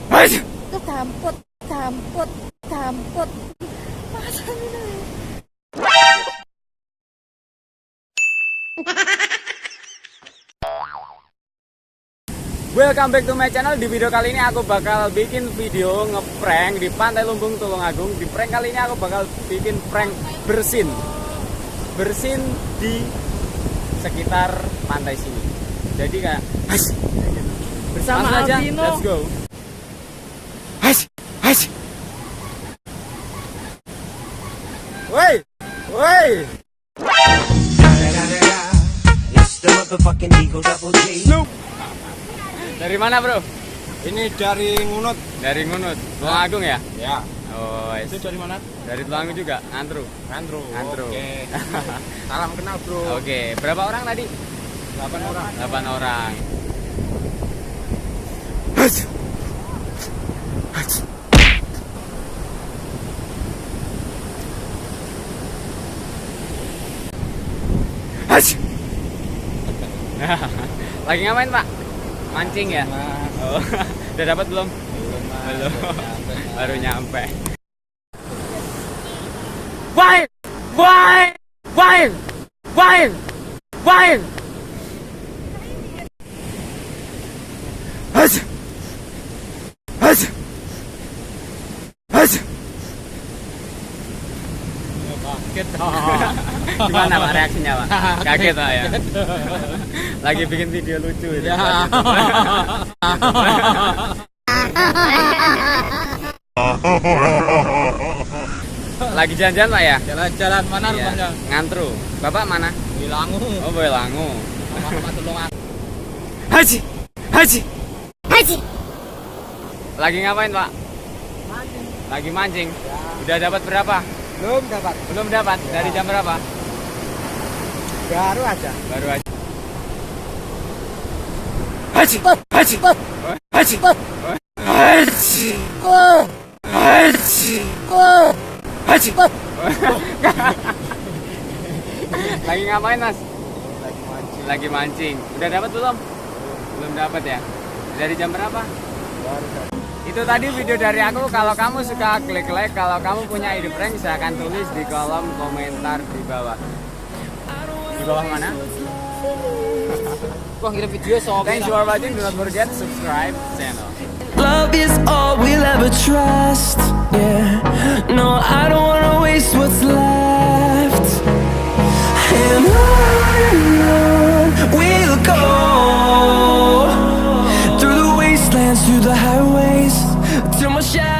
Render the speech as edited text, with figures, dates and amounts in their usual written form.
Kedamput, damput, damput. Masa ini? Welcome back to my channel. Di video kali ini aku bakal bikin video ngeprank di Pantai Lumbung Tulungagung. Di prank kali ini aku bakal bikin prank bersin di sekitar pantai sini. Jadi kayak bersama aja, Albino. let's go. Woi, woi. Dari mana, bro? Ini dari Ngunut. Dari Ngunut, Tulungagung ya? Ya. Oh, Itu dari mana? dari Tulungagung juga, Ngantru. Ngantru. Ngantru. Oke. Salam kenal, Bro. Oke, berapa orang tadi? 8 orang. 8 orang. Lagi ngapain, Pak? Mancing ya? Oh, udah dapat belum? Belum. Baru nyampe. Wine! Wine! Wine! Wine! Wine! Kaget. Gimana, Pak, reaksinya, Pak? Kaget, Pak, ya? Lagi bikin video lucu itu. Ya. Lagi jalan-jalan, Pak, ya? Jalan-jalan mana Iya. rumahnya? Ngantru. Bapak mana? Di Langu. Oh, Boyollangu. Sama Tulungagung. Haji! Haji! Haji. Lagi ngapain, Pak? Lagi mancing. Udah dapat berapa? Belum dapat. Belum dapat. Dari jam berapa? Baru aja. Baru aja. Haji! Haji! Haji! Haji! Haji! Haji! Lagi ngapain, Mas? Lagi mancing. Lagi mancing. Udah dapat belum? Belum dapat ya. Dari jam berapa? Baru dapat. Itu tadi video dari aku. Kalau kamu suka klik like, kalau kamu punya ide prank silahkan tulis di kolom komentar di bawah. Di bawah mana? Wah, ngirim video soal. Thanks for watching. Do not forget subscribe channel. Love is all we'll ever trust. Yeah, no, I don't wanna waste what's left. And on we'll go through the wastelands, through the highways, till my shadow